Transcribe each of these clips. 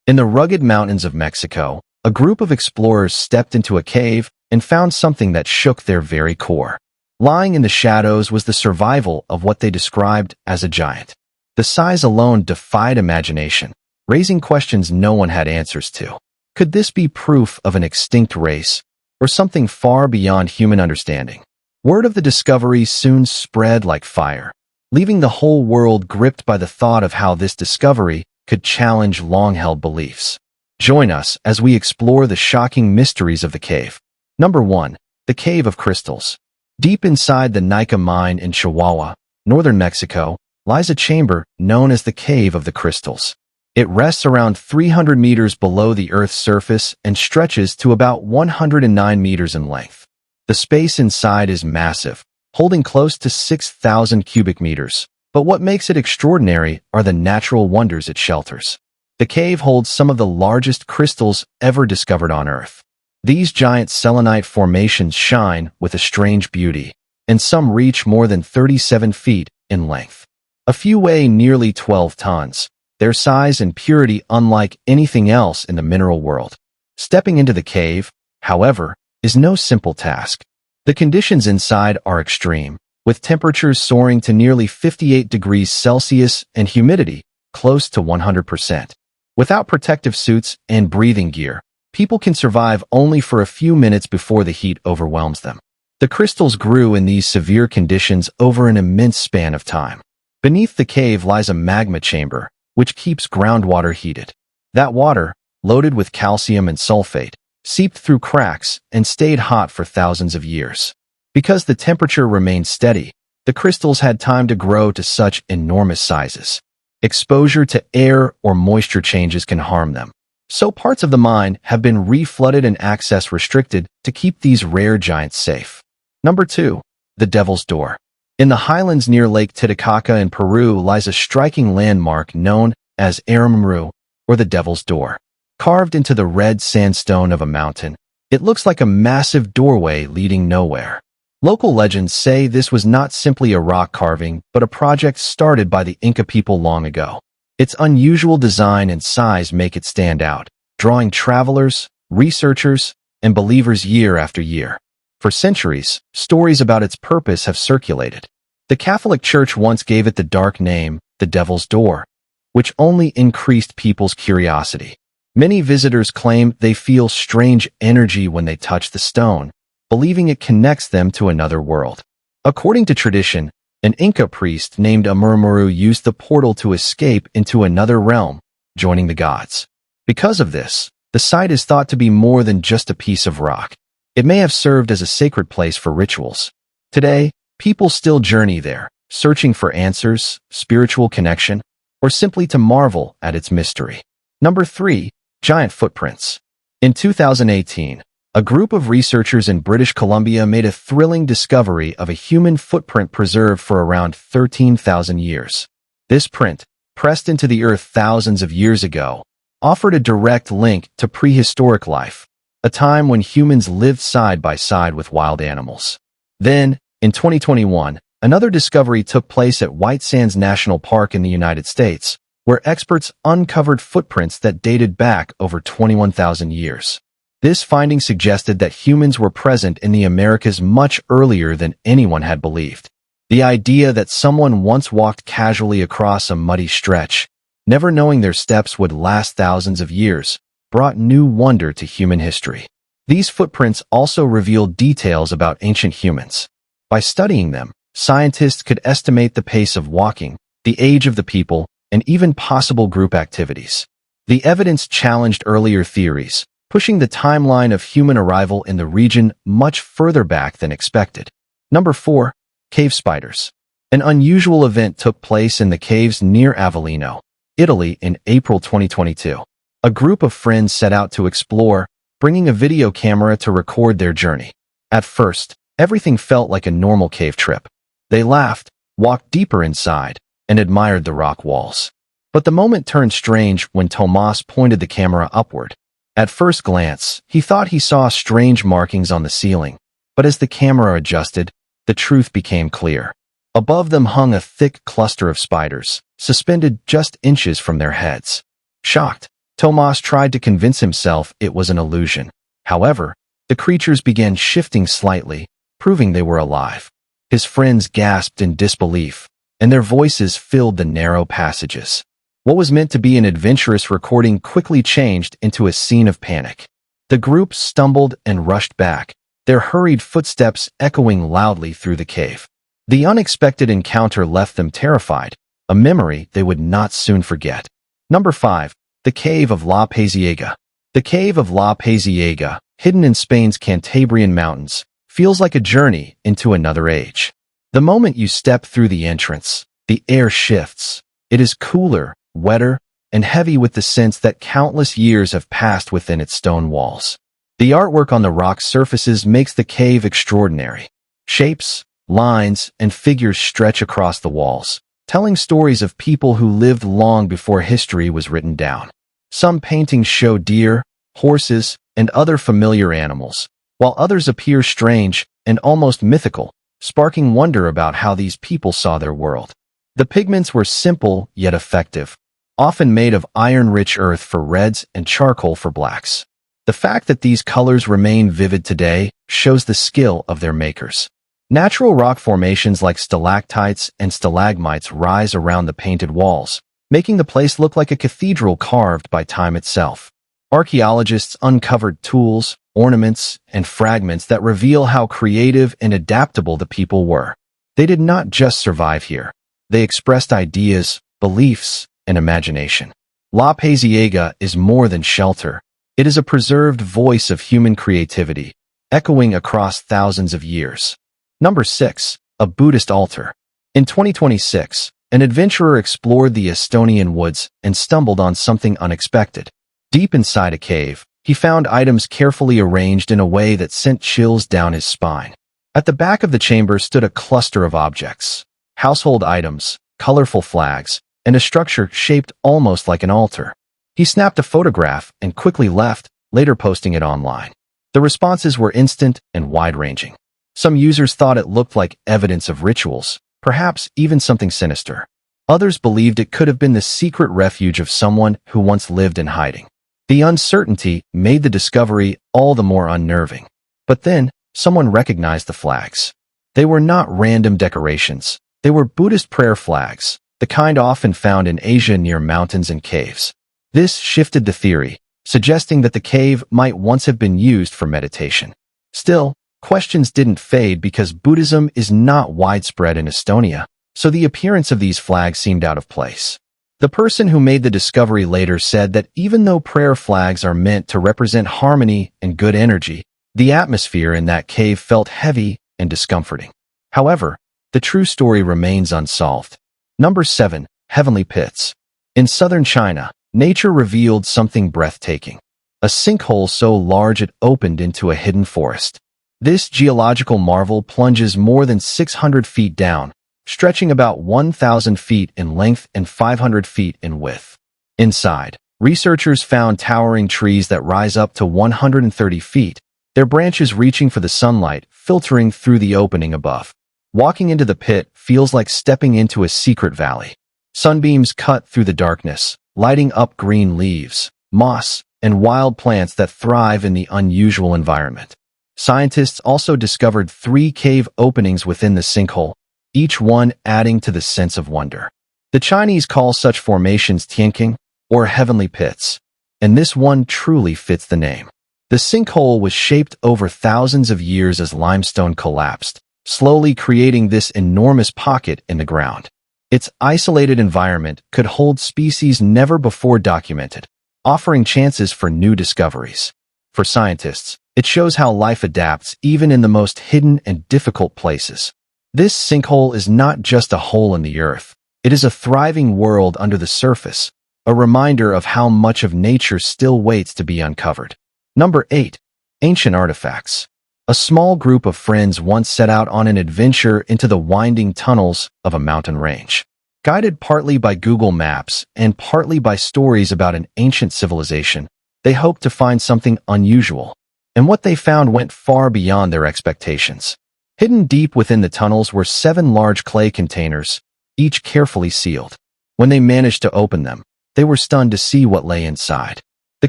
In the rugged mountains of Mexico, a group of explorers stepped into a cave and found something that shook their very core. Lying in the shadows was the survival of what they described as a giant. The size alone defied imagination, raising questions no one had answers to. Could this be proof of an extinct race, or something far beyond human understanding? Word of the discovery soon spread like fire, leaving the whole world gripped by the thought of how this discovery could challenge long-held beliefs. Join us as we explore the shocking mysteries of the cave. Number 1. The Cave of Crystals. Deep inside the Nika mine in Chihuahua, northern Mexico, lies a chamber known as the Cave of the Crystals. It rests around 300 meters below the Earth's surface and stretches to about 109 meters in length. The space inside is massive, holding close to 6,000 cubic meters. But what makes it extraordinary are the natural wonders it shelters. The cave holds some of the largest crystals ever discovered on Earth. These giant selenite formations shine with a strange beauty, and some reach more than 37 feet in length. A few weigh nearly 12 tons, their size and purity unlike anything else in the mineral world. Stepping into the cave, however, is no simple task. The conditions inside are extreme, with temperatures soaring to nearly 58 degrees Celsius and humidity close to 100%. Without protective suits and breathing gear, people can survive only for a few minutes before the heat overwhelms them. The crystals grew in these severe conditions over an immense span of time. Beneath the cave lies a magma chamber, which keeps groundwater heated. That water, loaded with calcium and sulfate, seeped through cracks and stayed hot for thousands of years. Because the temperature remained steady, the crystals had time to grow to such enormous sizes. Exposure to air or moisture changes can harm them, so parts of the mine have been reflooded and access restricted to keep these rare giants safe. Number 2. The Devil's Door. In the highlands near Lake Titicaca in Peru lies a striking landmark known as Aramuru, or the Devil's Door. Carved into the red sandstone of a mountain, it looks like a massive doorway leading nowhere. Local legends say this was not simply a rock carving, but a project started by the Inca people long ago. Its unusual design and size make it stand out, drawing travelers, researchers, and believers year after year. For centuries, stories about its purpose have circulated. The Catholic Church once gave it the dark name, the Devil's Door, which only increased people's curiosity. Many visitors claim they feel strange energy when they touch the stone, believing it connects them to another world. According to tradition, an Inca priest named Amurumuru used the portal to escape into another realm, joining the gods. Because of this, the site is thought to be more than just a piece of rock. It may have served as a sacred place for rituals. Today, people still journey there, searching for answers, spiritual connection, or simply to marvel at its mystery. Number 3. Giant Footprints. In 2018, a group of researchers in British Columbia made a thrilling discovery of a human footprint preserved for around 13,000 years. This print, pressed into the earth thousands of years ago, offered a direct link to prehistoric life, a time when humans lived side by side with wild animals. Then, in 2021, another discovery took place at White Sands National Park in the United States, where experts uncovered footprints that dated back over 21,000 years. This finding suggested that humans were present in the Americas much earlier than anyone had believed. The idea that someone once walked casually across a muddy stretch, never knowing their steps would last thousands of years, brought new wonder to human history. These footprints also revealed details about ancient humans. By studying them, scientists could estimate the pace of walking, the age of the people, and even possible group activities. The evidence challenged earlier theories, pushing the timeline of human arrival in the region much further back than expected. Number 4. Cave spiders. An unusual event took place in the caves near Avellino, Italy in April 2022. A group of friends set out to explore, bringing a video camera to record their journey. At first, everything felt like a normal cave trip. They laughed, walked deeper inside, and admired the rock walls. But the moment turned strange when Tomas pointed the camera upward. At first glance, he thought he saw strange markings on the ceiling, but as the camera adjusted, the truth became clear. Above them hung a thick cluster of spiders, suspended just inches from their heads. Shocked, Tomas tried to convince himself it was an illusion. However, the creatures began shifting slightly, proving they were alive. His friends gasped in disbelief, and their voices filled the narrow passages. What was meant to be an adventurous recording quickly changed into a scene of panic. The group stumbled and rushed back, their hurried footsteps echoing loudly through the cave. The unexpected encounter left them terrified, a memory they would not soon forget. Number 5. The Cave of La Paisiega. The Cave of La Paisiega, hidden in Spain's Cantabrian mountains, feels like a journey into another age. The moment you step through the entrance, the air shifts. It is cooler, wetter, and heavy with the sense that countless years have passed within its stone walls. The artwork on the rock surfaces makes the cave extraordinary. Shapes, lines, and figures stretch across the walls, telling stories of people who lived long before history was written down. Some paintings show deer, horses, and other familiar animals, while others appear strange and almost mythical, sparking wonder about how these people saw their world. The pigments were simple yet effective, often made of iron-rich earth for reds and charcoal for blacks. The fact that these colors remain vivid today shows the skill of their makers. Natural rock formations like stalactites and stalagmites rise around the painted walls, making the place look like a cathedral carved by time itself. Archaeologists uncovered tools, ornaments, and fragments that reveal how creative and adaptable the people were. They did not just survive here. They expressed ideas, beliefs, and imagination. La Paisiega is more than shelter. It is a preserved voice of human creativity, echoing across thousands of years. Number 6. A Buddhist altar. In 2026, an adventurer explored the Estonian woods and stumbled on something unexpected. Deep inside a cave, he found items carefully arranged in a way that sent chills down his spine. At the back of the chamber stood a cluster of objects, household items, colorful flags, and a structure shaped almost like an altar. He snapped a photograph and quickly left, later posting it online. The responses were instant and wide-ranging. Some users thought it looked like evidence of rituals, perhaps even something sinister. Others believed it could have been the secret refuge of someone who once lived in hiding. The uncertainty made the discovery all the more unnerving. But then, someone recognized the flags. They were not random decorations. They were Buddhist prayer flags, the kind often found in Asia near mountains and caves. This shifted the theory, suggesting that the cave might once have been used for meditation. Still, questions didn't fade because Buddhism is not widespread in Estonia, so the appearance of these flags seemed out of place. The person who made the discovery later said that even though prayer flags are meant to represent harmony and good energy, the atmosphere in that cave felt heavy and discomforting. However, the true story remains unsolved. Number 7. Heavenly Pits. In southern China, nature revealed something breathtaking. A sinkhole so large it opened into a hidden forest. This geological marvel plunges more than 600 feet down, stretching about 1,000 feet in length and 500 feet in width. Inside, researchers found towering trees that rise up to 130 feet, their branches reaching for the sunlight, filtering through the opening above. Walking into the pit feels like stepping into a secret valley. Sunbeams cut through the darkness, lighting up green leaves, moss, and wild plants that thrive in the unusual environment. Scientists also discovered 3 cave openings within the sinkhole, each one adding to the sense of wonder. The Chinese call such formations tianqing, or heavenly pits, and this one truly fits the name. The sinkhole was shaped over thousands of years as limestone collapsed, slowly creating this enormous pocket in the ground. Its isolated environment could hold species never before documented, offering chances for new discoveries. For scientists, it shows how life adapts even in the most hidden and difficult places. This sinkhole is not just a hole in the earth. It is a thriving world under the surface, a reminder of how much of nature still waits to be uncovered. Number 8. Ancient Artifacts. A small group of friends once set out on an adventure into the winding tunnels of a mountain range. Guided partly by Google Maps and partly by stories about an ancient civilization, they hoped to find something unusual. And what they found went far beyond their expectations. Hidden deep within the tunnels were 7 large clay containers, each carefully sealed. When they managed to open them, they were stunned to see what lay inside. The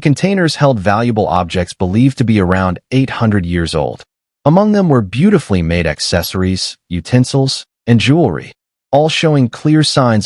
containers held valuable objects believed to be around 800 years old. Among them were beautifully made accessories, utensils, and jewelry, all showing clear signs